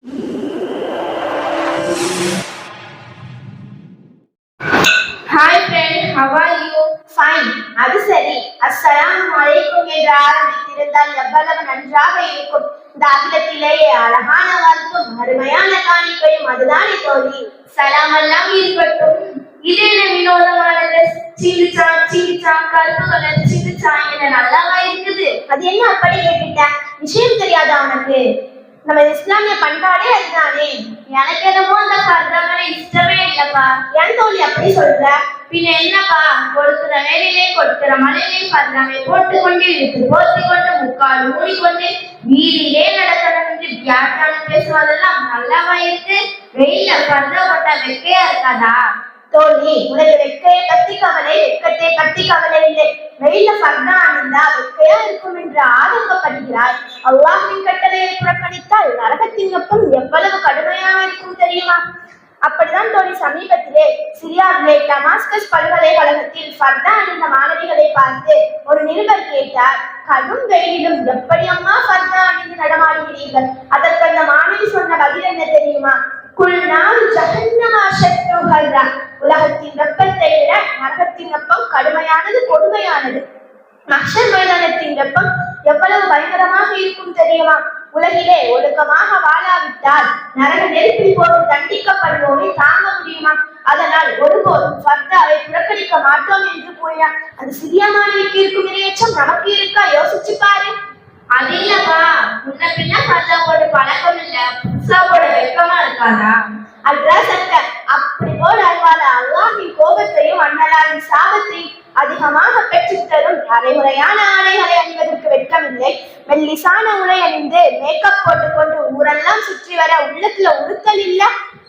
Hi friend, how are you? Fine. அது சரி. அஸ்ஸலாமு அலைக்கும் என்று ஆரம்பித்திருந்தால் எவ்வளவு நன்றாக இருக்கும். இந்த அகிலத்திலேயே அழகான வாழ்க்கும் அருமையான காணிக்கையும் அதுதானே தோழி. சலாம் எல்லாம் இருக்கட்டும். இது என்ன வினோதமானது? சிங்கிச்சா சிங்கிச்சா கருப்பு கலர் சிங்கிச்சா என்ன நல்லாவா இருக்குது? அது என்ன அப்படி கேட்டுட்ட? விஷயம் தெரியாதா உனக்கு? நம்ம இஸ்லாமிய பண்பாடே அதுதானே. எனக்கு என்னமோ அந்த பர்தாங்களை இஷ்டமே இல்லப்பா. ஏன் தோழி அப்படி சொல்ற? பின்ன என்னப்பா, கொடுக்கிற வேலையிலே கொடுக்கிற மழையிலே பர்தாவை போட்டுக்கொண்டு இழுத்து போத்திக்கொண்டு முக்கால் மூடிக்கொண்டு வீதியிலே நடக்கணும் என்று வியாக்கியானம் பேசுவதெல்லாம் நல்லாவா இருக்கு? வெயில பர்தா போட்டா வெக்கையா இருக்காதா? தோழி, உனக்கு வெக்கையை பத்தி கவலை, வெக்கத்தை பத்தி கவலை இல்லை. வெயில பர்தா அணிந்தா வெக்கையா இருக்கும் என்று ஆதங்கப்படுகிறாய். அல்லாஹ்வின் கட்டளையை புறக்கணித்தால் நரகத்தின் வெப்பம் எவ்வளவு கடுமையாக இருக்கும் தெரியுமா? அப்படிதான் தோழி, சமீபத்திலே சிரியாவிலே டமாஸ்கஸ் பல்கலைக்கழகத்தில் பர்தா அணிந்த மாணவிகளை பார்த்து ஒரு நிருபர் கேட்டார், கடும் வெயிலும் எப்படி அம்மா பர்தா அணிந்து நடமாடுகிறீர்கள்? அதற்கு அந்த மாணவி சொன்ன பதில் என்ன தெரியுமா? குல்நாறு ஜஹன்னமா ஷத்து ஹர்ரா. உலகத்தின் வெப்பத்தை விட நரகத்தின் வெப்பம் கடுமையானது, கொடுமையானது. மஹ்ஷர் மைதானத்தின் வெப்பம் எவ்வளவு பயங்கரமாக இருக்கும் தெரியுமா? உலகிலே ஒழுக்கமாக வாழாவிட்டால் நரக நெருப்பில் போட்டு தண்டிக்கப்படுவோமே தாங்க முடியுமா? அதனால் ஒருபோதும் பர்தாவை புறக்கணிக்க மாட்டோம் என்று கூறினார். அது சிறிய மாணவிக்கு இருக்கும் இரையச்சம் நமக்கு இருக்கா? யோசிச்சு பாரு. அது இல்லப்பா, முன்ன பின்ன பர்தா போட்டு பழக்கம் இல்ல, புதுசா போட வெக்கமா இருக்காதா? அட்ரா சட்ட அப்படி போல் அல்வாத அல்லாஹின் கோபத்தையும் அண்ணலாரின் சாபத்தையும் அதிகமாக பெற்றுத்தரும் அரைமுறையான ஆடைகளை அணிவதற்கு வெட்கமில்லை. மெல்லிசான உடை அணிந்து மேக்கப் போட்டுக்கொண்டு ஊரெல்லாம் சுற்றி வர உள்ளத்துல உறுத்தல் இல்ல.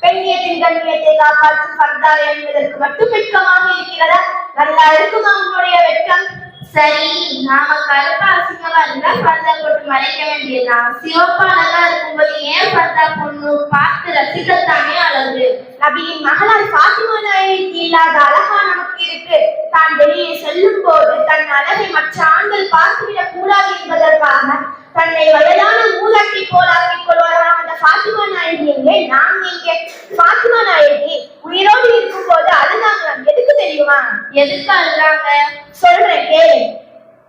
பெண்ணியத்தின் கண்ணியத்தை காப்பாற்றும் பர்தாவை அணிவதற்கு மட்டும் வெட்கமாக இருக்கிறதா? நல்லா இருக்குமா உன்னுடைய வெட்கம்? சரி, நாம கருப்பா அசிங்கமா இருந்தா பர்தா போட்டு மறைக்க வேண்டியதுதான். சிவப்பா அழகா இருக்கும்போது ஏன் பர்தா பொண்ணு பார்த்து ரசிக்கத்தானே அழகு. நபியின் மகளார் ஃபாத்திமா நாயகிக்கு இல்லாத அழகா நமக்கு இருக்கு. தான் வெளியே செல்லும் போது தன் அழகை மற்ற ஆண்கள் பார்த்துவிடக் கூடாது என்பதற்காக தன்னை வயதான மூதாட்டி போலாக்கிக் கொள்வாராம் அந்த ஃபாத்திமா நாயகி எங்கே, நாம் எங்கே? ஃபாத்திமா நாயகி உயிரோடு இருக்கும் போது அழுதாங்களாம். எதுக்கு தெரியுமா? எதுக்கு அழுறாங்க? சொல்றேன் கேளு.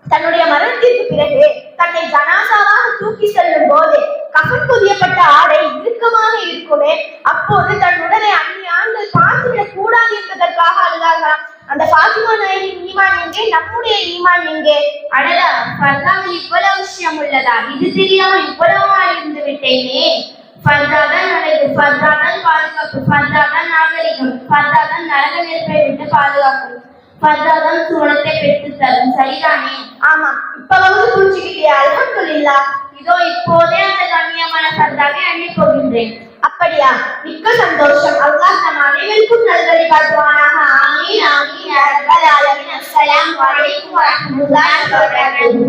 தன்னுடைய மரணத்திற்கு பிறகு தன்னை ஜனாசாவாக தூக்கி செல்லும் போது கஃன் பொதியப்பட்ட ஆடை இறுக்கமாக இருக்குமே, அப்போது தன் உடலை அந்நிய ஆண்கள் பார்த்துவிடக் கூடாது என்பதற்காக அழுதார்களாம். அந்த ஃபாத்திமா நாயகின் ஈமான் எங்கே? நம்முடைய ஈமான் எங்கே? அடடா, பர்தாவில் இவ்வளவு விஷயம் உள்ளதா? இது தெரியாமல் இவ்வளவு இருந்து விட்டேனே. பர்தாதான் அழகு, பர்தாதான் பாதுகாப்பு, பர்தாதான் நாகரிகம், பர்தாதான் நரக நெருப்பை விட்டு பாதுகாக்கும், பர்தாதான் சூனத்தை பெற்று தரும். சரிதானே? ஆமா, இப்ப புரிஞ்சுக்கிட்டே. அல்ஹம்துலில்லாஹ். இதோ இப்போதே அந்த கண்ணியமான பர்தாவை அணிய போகின்றேன். அப்படியா? மிக்க சந்தோஷம். அல்லாஹ் நம் அனைவருக்கும் நல்வழி காட்டுவானாக. ஆமீன் ஆமீன் யா ரப்பல் ஆலமீன். அஸ்ஸலாமு அலைக்கும் வரஹ்மத்துல்லாஹி வபரகாத்துஹு.